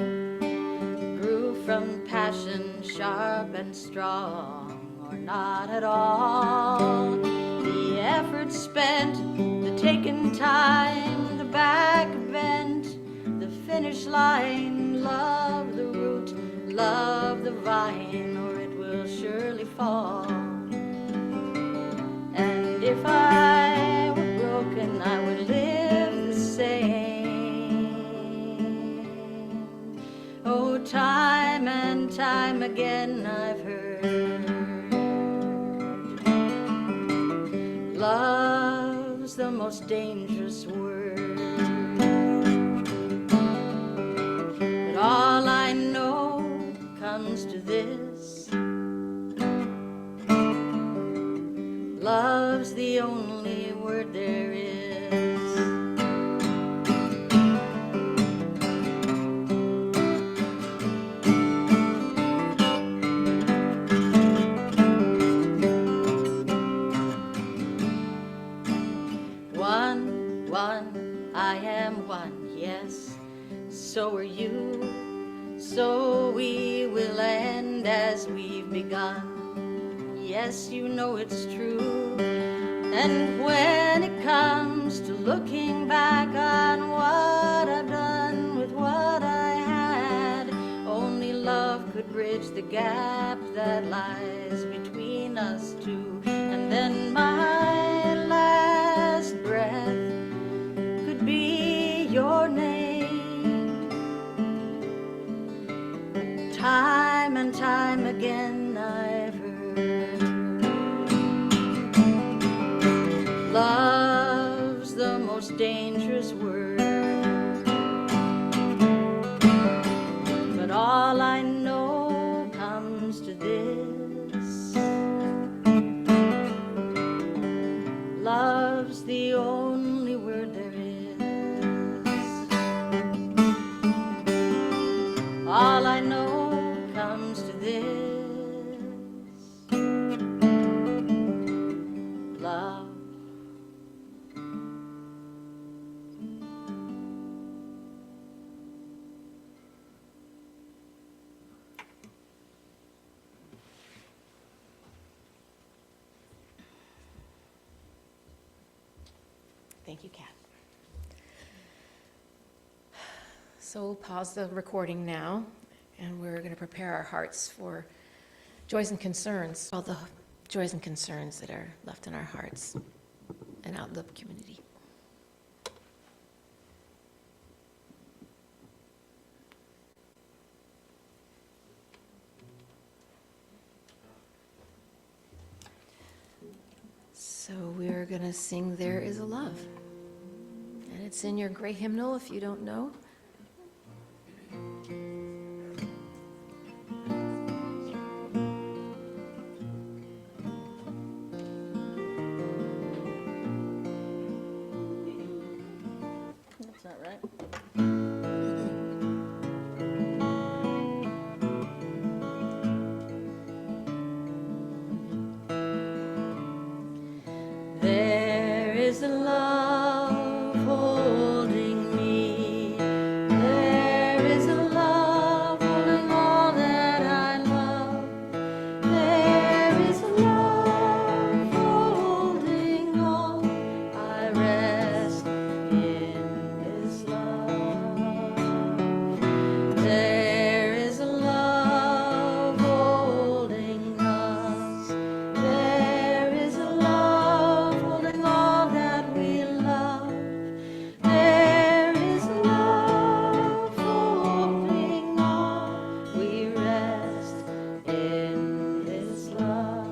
Grew from passion sharp and strong, or not at all. The effort spent, the taken time, the back bent, the finish line. Love the root, love the vine, or it will surely fall. And if I were broken, I would live the same. Oh, time and time again I've heard love's the most dangerous word. But all I know comes to this: love's the only word there is. One, I am one, yes, so are you. So we will end as we've begun. Yes, you know it's true. And when it comes to looking back on what I've done with what I had, only love could bridge the gap that lies between us two. And then my last breath could be your name. Time and time again I've heard love's the most dangerous word. But all I know comes to this: love's the only word there is. All I know comes to this: love. Thank you, Kat. So we'll pause the recording now and we're going to prepare our hearts for joys and concerns, all the joys and concerns that are left in our hearts and out in the community. So we're going to sing There Is a Love. And it's in your gray hymnal if you don't know. That's not right. There is a love holding me. There is a love holding all that I love. There is a love holding all. I rest in this love. There is a love holding us. There is a love holding all that we love. There is a love holding all. We rest in this love.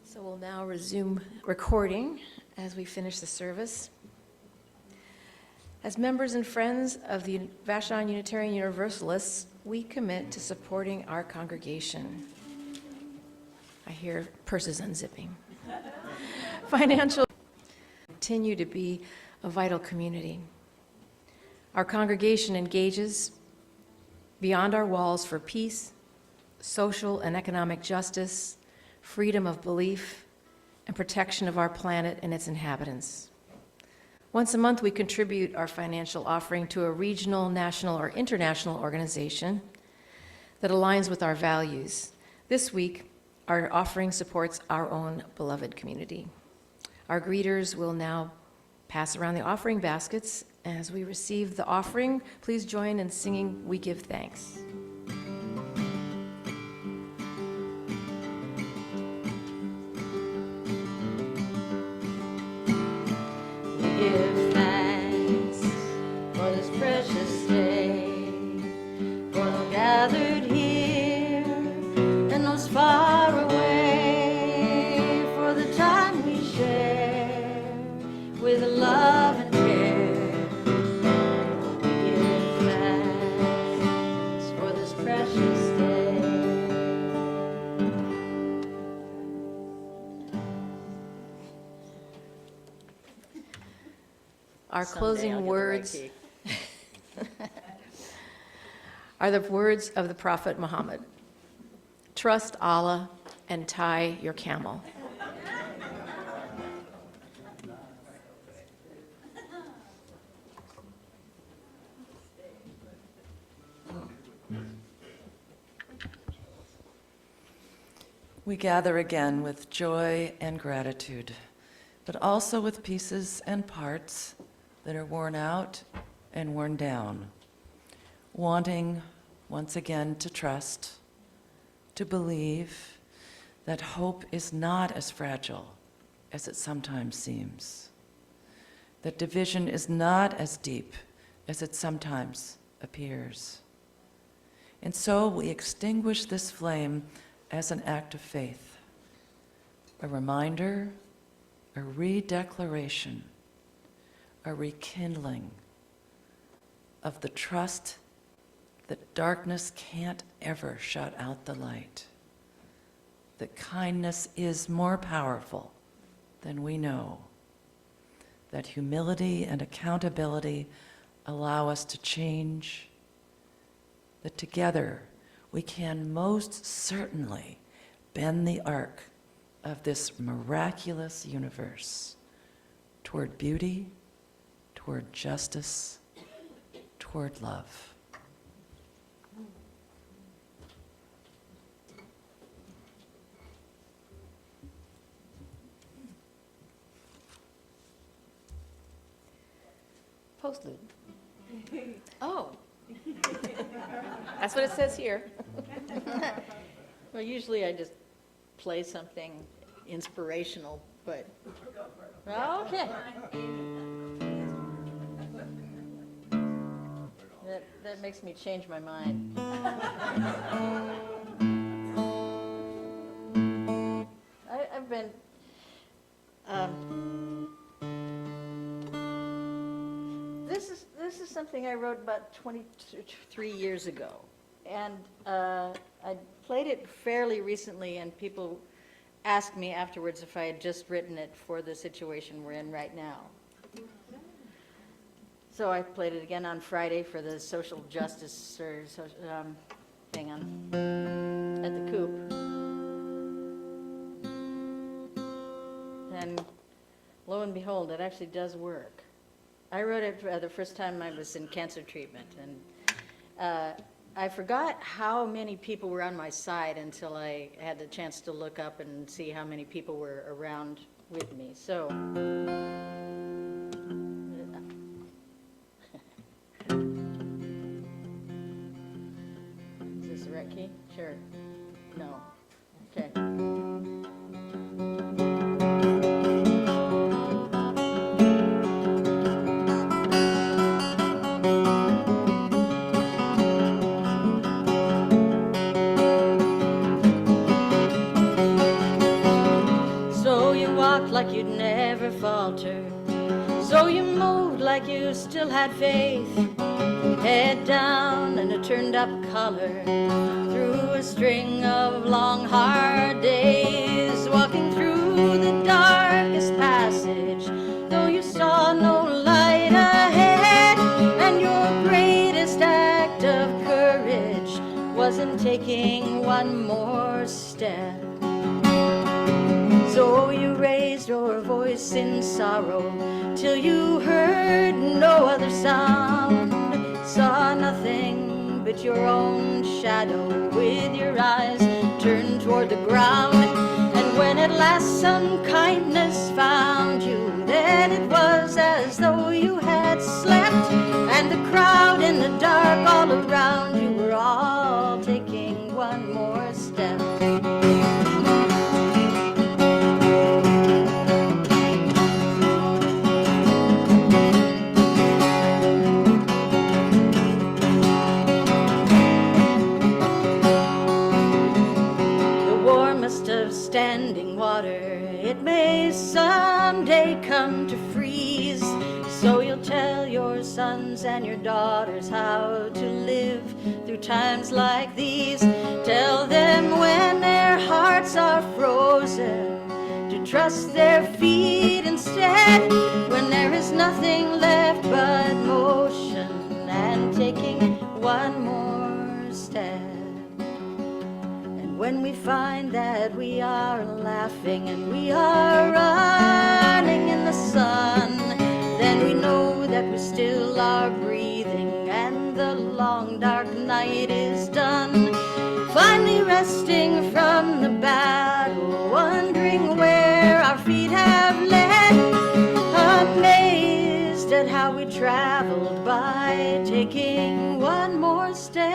So we'll now resume recording as we finish the service. As members and friends of the Vashon Unitarian Universalists, we commit to supporting our congregation. I hear purses unzipping. Financial continue to be a vital community. Our congregation engages beyond our walls for peace, social and economic justice, freedom of belief, and protection of our planet and its inhabitants. Once a month, we contribute our financial offering to a regional, national, or international organization that aligns with our values. This week, our offering supports our own beloved community. Our greeters will now pass around the offering baskets. As we receive the offering, please join in singing We Give Thanks. We give thanks for this precious day, for those gathered here and those far away, for the time we share with love and care. We give thanks for this precious day. Our Someday I'll closing get the right words key. are the words of the Prophet Muhammad. Trust Allah and tie your camel. We gather again with joy and gratitude, but also with pieces and parts that are worn out and worn down, wanting once again to trust, to believe that hope is not as fragile as it sometimes seems, that division is not as deep as it sometimes appears. And so we extinguish this flame as an act of faith, a reminder, a redeclaration, a rekindling of the trust that darkness can't ever shut out the light, that kindness is more powerful than we know, that humility and accountability allow us to change, that together we can most certainly bend the arc of this miraculous universe toward beauty, toward justice, toward love. Postlude. Oh, That's what it says here. well, usually I just play something inspirational, but, okay. That makes me change my mind. I've been, this is something I wrote about 23 years ago. And I played it fairly recently, and people asked me afterwards if I had just written it for the situation we're in right now. So I played it again on Friday for the social justice thing at the Coop. And lo and behold, it actually does work. I wrote it the first time I was in cancer treatment, and I forgot how many people were on my side until I had the chance to look up and see how many people were around with me. So. Is this the right key? Sure. No. Okay. So you walked like you'd never falter. So you moved like you still had faith. Head down and a turned up collar, through a string of long hard days, walking through the darkest passage, though you saw no light ahead, and your greatest act of courage wasn't taking one more step. So you raised your voice in sorrow till you heard no other sound, saw nothing but your own shadow with your eyes turned toward the ground. And when at last some kindness found you, then it was as though you had slept, and the crowd in the dark all around you were all taking one more step. Standing water, it may someday come to freeze. So you'll tell your sons and your daughters how to live through times like these. Tell them when their hearts are frozen to trust their feet instead, when there is nothing left but motion and taking one more step. When we find that we are laughing and we are running in the sun, then we know that we still are breathing and the long dark night is done. Finally resting from the battle, wondering where our feet have led, amazed at how we traveled by taking one more step.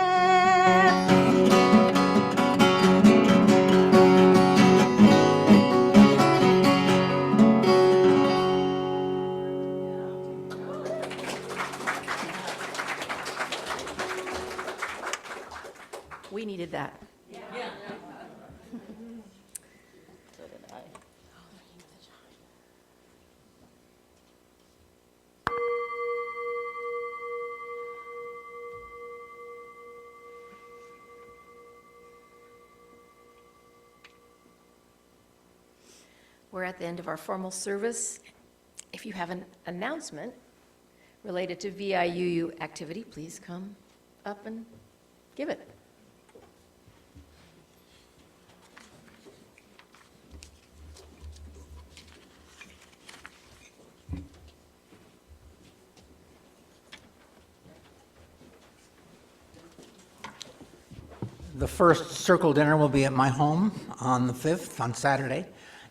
We needed that. So did I. We're at the end of our formal service. If you have an announcement related to VIUU activity, please come up and give it. The first circle dinner will be at my home on the 5th, on Saturday,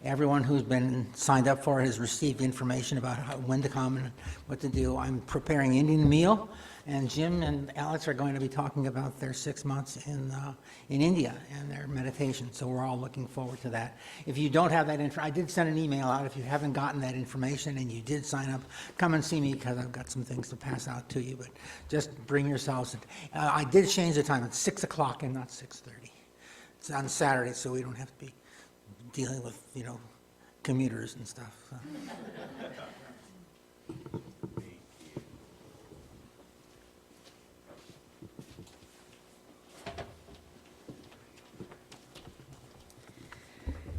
Everyone who's been signed up for it has received information about when to come and what to do. I'm preparing Indian meal, and Jim and Alex are going to be talking about their 6 months in India and their meditation, so we're all looking forward to that. If you don't have that I did send an email out. If you haven't gotten that information and you did sign up, come and see me because I've got some things to pass out to you, but just bring yourselves. I did change the time. It's 6 o'clock and not 6:30. It's on Saturday, so we don't have to be dealing with, commuters and stuff. So.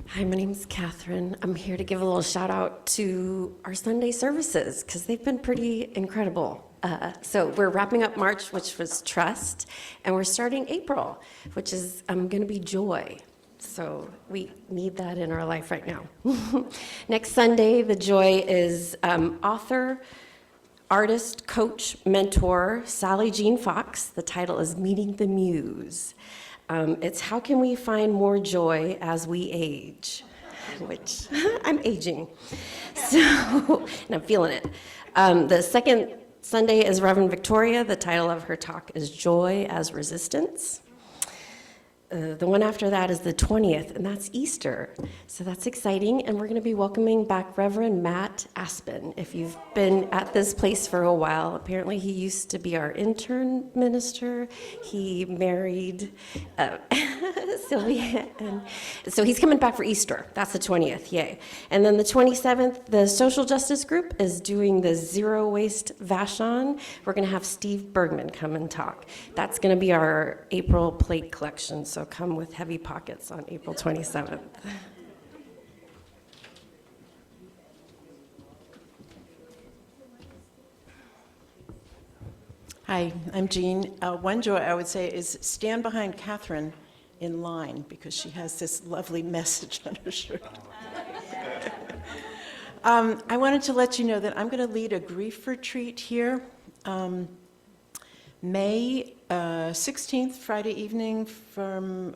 Hi, my name's Catherine. I'm here to give a little shout out to our Sunday services because they've been pretty incredible. So we're wrapping up March, which was Trust, and we're starting April, which is going to be Joy. So we need that in our life right now. Next Sunday, the Joy is author, artist, coach, mentor, Sally Jean Fox. The title is Meeting the Muse. It's how can we find more joy as we age, which I'm aging, so, and I'm feeling it. The second Sunday is Reverend Victoria. The title of her talk is Joy as Resistance. The one after that is the 20th, and that's Easter. So that's exciting, and we're going to be welcoming back Reverend Matt Aspen. If you've been at this place for a while, apparently he used to be our intern minister. He married Sylvia, and so he's coming back for Easter. That's the 20th, yay. And then the 27th, the social justice group is doing the Zero Waste Vashon. We're going to have Steve Bergman come and talk. That's going to be our April plate collection. So come with heavy pockets on April 27th. Hi, I'm Jean. One joy I would say is stand behind Catherine in line because she has this lovely message on her shirt. I wanted to let you know that I'm going to lead a grief retreat here May 16th, Friday evening for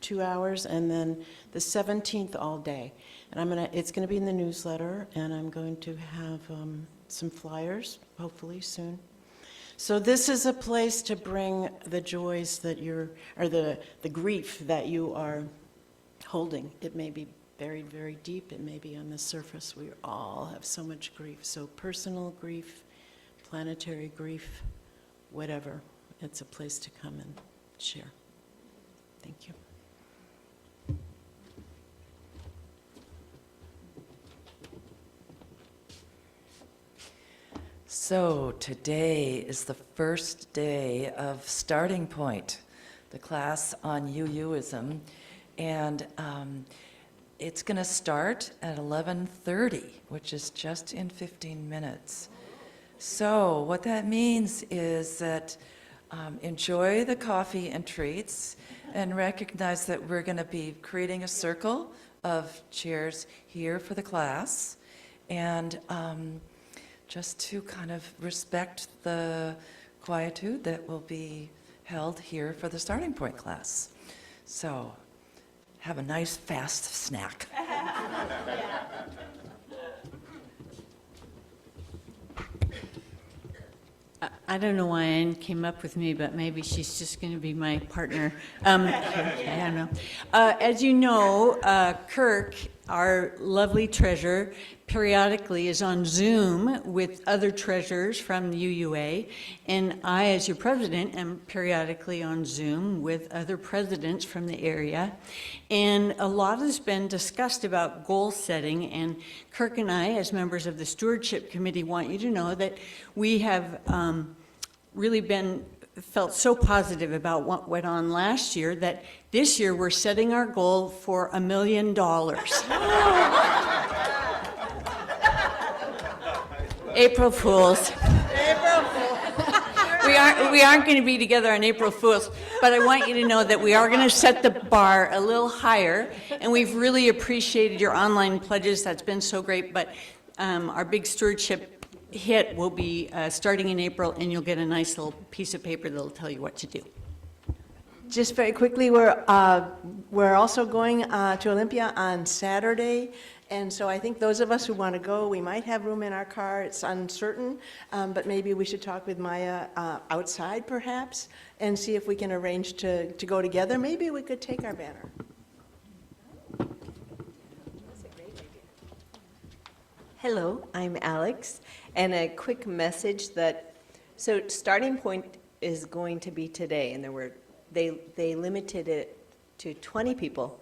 2 hours, and then the 17th all day. And it's going to be in the newsletter, and I'm going to have some flyers, hopefully soon. So this is a place to bring the joys that or the grief that you are holding. It may be buried very deep, it may be on the surface. We all have so much grief. So personal grief, planetary grief, whatever. It's a place to come and share. Thank you. So today is the first day of Starting Point, the class on UUism, and it's going to start at 11:30, which is just in 15 minutes. So what that means is that enjoy the coffee and treats and recognize that we're going to be creating a circle of chairs here for the class, and just to kind of respect the quietude that will be held here for the Starting Point class. So have a nice fast snack. I don't know why Anne came up with me, but maybe she's just going to be my partner. I don't know. As you know, Kirk, our lovely treasurer, periodically is on Zoom with other treasurers from the UUA, and I, as your president, am periodically on Zoom with other presidents from the area. And a lot has been discussed about goal setting, and Kirk and I, as members of the Stewardship Committee, want you to know that we have really felt so positive about what went on last year that this year we're setting our goal for $1 million. April Fools. We aren't going to be together on April Fools, but I want you to know that we are going to set the bar a little higher, and we've really appreciated your online pledges. That's been so great, but our big stewardship hit will be starting in April, and you'll get a nice little piece of paper that'll tell you what to do. Just very quickly, we're also going to Olympia on Saturday, and so I think those of us who want to go, we might have room in our car. It's uncertain, but maybe we should talk with Maya outside perhaps and see if we can arrange to go together. Maybe we could take our banner. Hello, I'm Alex, and a quick message that, so Starting Point is going to be today, and they limited it to 20 people.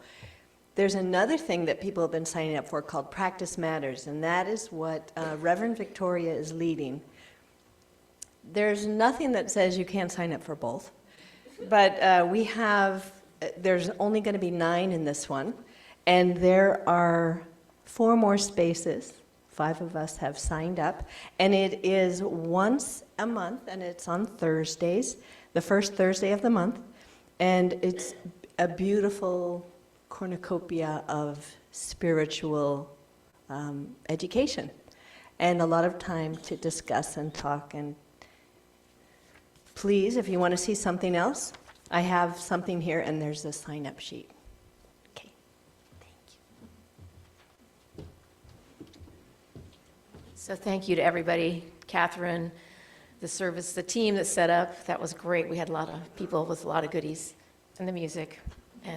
There's another thing that people have been signing up for called Practice Matters, and that is what Reverend Victoria is leading. There's nothing that says you can't sign up for both, but there's only going to be 9 in this one, and there are 4 more spaces. 5 of us have signed up, and it is once a month, and it's on Thursdays, the first Thursday of the month, and it's a beautiful cornucopia of spiritual education, and a lot of time to discuss and talk. And please, if you want to see something else, I have something here, and there's a sign-up sheet. Okay, thank you. So thank you to everybody, Catherine, the service, the team that set up. That was great. We had a lot of people with a lot of goodies, and the music.